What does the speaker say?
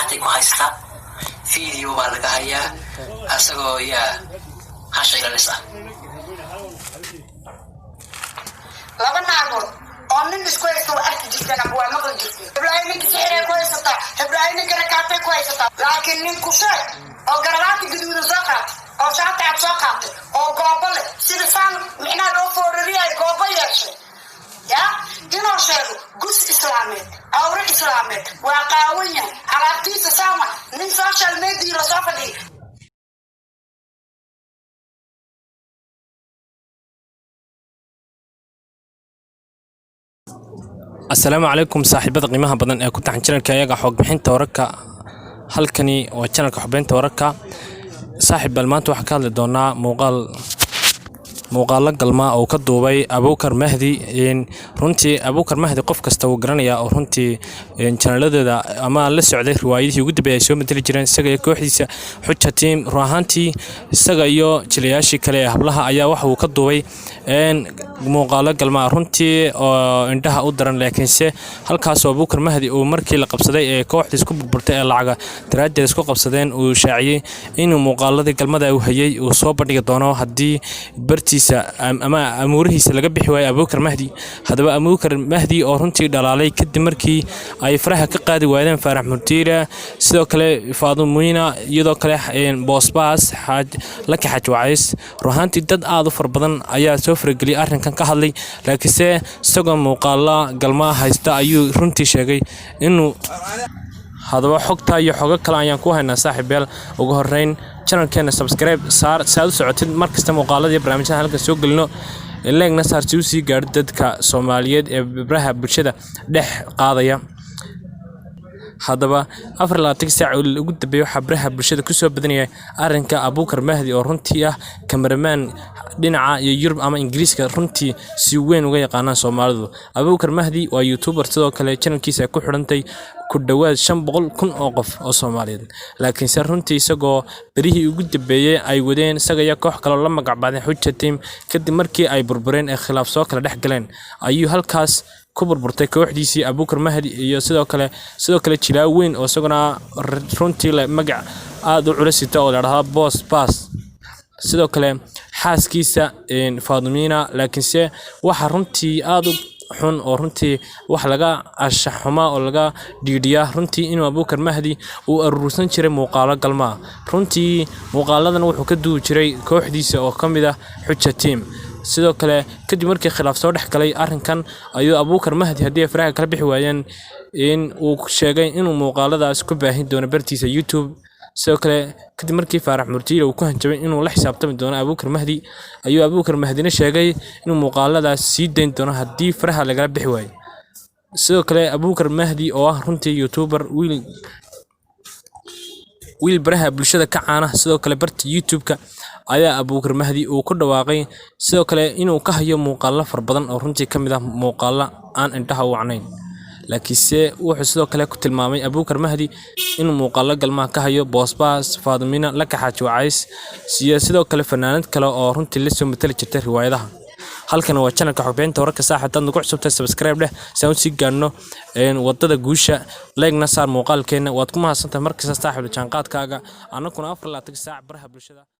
gacantay ku haysta video baa laga hayaa asagoo hashaygalisa laba naagood oo nin isku haysto arki jirtana waa maqal jirtay Ibrahim kisheere ku haysata Ibrahim garakaatay ku haysata laakiin nin ku shay oo garagaati guduuda soo qaat oo shaata soo qaat oo goobale sida saan micnaa loo foorariyay goobo yeeshay inoo sheego gus islaameed awra islaameed waa qaawanya alaabtiisa saama nin social media la soo fadhiya السلام عليكم صاحبات قيمها بدن ee ku taxan channelka ayaga xog bixinta wararka halkani waa channelka xubinta wararka saaxiib bal maanta waxa ka hadli doonaa muuqaal galma oo ka duubay Abuukar Mahdi runtii Abuukar Mahdi qof kasta uu garanaya oo runtii channeladeeda ama la socday riwaayadii ugu dambeeyay soo madali jireen isaga iyo kooxdiisa Xuja Team ruuxantii isaga iyo jilayaashii kale ee hablaha ayaa waxa uu ka duubay muuqaal galma runtii oo indhaha u daran laakiinse halkaas oo Abuukar Mahdi uu markii la qabsaday ee kooxdiisa ku burburtay ee lacaga daraadeed isku qabsadeen uu shaaciyay inuu muuqaaladii galmada uu hayay uu soo bandhigi doono hadii ama amuurihiisa laga bixi waayay Abuukar Mahdi hadaba Abuukar Mahdi oo runtii dhalaalay kadib markii ay faraha ka qaadi waayeen Faarax Murtiira sidoo kale Faadumiina iyadoo kale Boosbaas laka xajways ruuxantii dad aad u far badan ayaa soo fargeliyay arrinkan ka hadlay laakiinse isagoo muuqaala galma haysta ayuu runtii sheegay inuu hadaba xogta iyo xogo kale ayaan ku haynaa saaxiibeel ugu horeyn channelkeena subscribe saar saad u socotid markasta muuqaaladii barnaamijyada halka soo galino leegna saar si uu sii gaadho dadka Soomaaliyeed ee baraha bulshada dhex qaadaya hadaba 24 saac ugu dambeeyay waxa baraha bulshada ku soo badanayay arrinka Abuukar Mahdi oo runtii ah cameraman dhinaca Yurub ama Ingiriiska runtii si weyn uga yaqaanaan Soomaalidu Abuukar Mahdi waa YouTuber sidoo kale channelkiisa ku xirantay ku dhawaad 500,000 oo qof oo Soomaaliyeed laakiin se runtii isagoo barihii ugu dambeeyay ay wadeen isaga koox kale la magac baaday Xuja Team kadib markii ay burbureen ee khilaaf soo kala dhex galeen ayuu halkaas ku burburtay kooxdiisii Abuukar Mahdi iyo sidoo kale jilaa weyn oo isaguna runtii la magac aad u culisita oo la yiraahdo Boosbaas sidoo kale xaaskiisa Faadumiina laakiinse waxa runtii aad u xun oo runtii wax laga ashaxuma oo laga dhiidiya runtii inuu Abuukar Mahdi uu urursan jiray muuqaalo galma runtii muuqaaladan wuxuu ka duubi jiray kooxdiisa oo kamid ah Xuja Team sidoo kale kadib markii khilaaf soo dhex galay arrinkan ayuu Abuukar Mahdi hadii faraha kala bixi waayeen in uu sheegay inuu muuqaaladaas ku baahin doono bartiisa YouTube sidoo kale kadib markii Faarax Murtiira uu ku hanjabay inuu la xisaabtami doono Abuukar Mahdi ayuu Abuukar Mahdina sheegay inuu muuqaaladaas sii deyn doono hadii faraha laga bixi waayo sidoo kale Abuukar Mahdi oo ah runtii YouTuber wiil baraha bulshada ka caana sidoo kale barta YouTube-ka ayaa Abuukar Mahdi uu ku dhawaaqay sidoo kale inuu ka hayo muuqaalo far badan oo runtii kamid ah muuqaalo aan indhaha u wacnayn laakiinse wuxuu sidoo kale ku tilmaamay Abuukar Mahdi inuu muuqaalo galma ka hayo Boosbaas Faadumiina laka xajways sidoo kale fanaanad kale oo runtii la soo matali jirtay riwaayadaha halkan waa channelka xubinta wararka saaxadda nagu cusubtay subscribe leh si aan si gaarno wadada guusha like-na saar muuqaalkeena waad ku mahadsantahay markasta saaxiib jaanqaadkaaga anaguna 24 saac baraha bulshada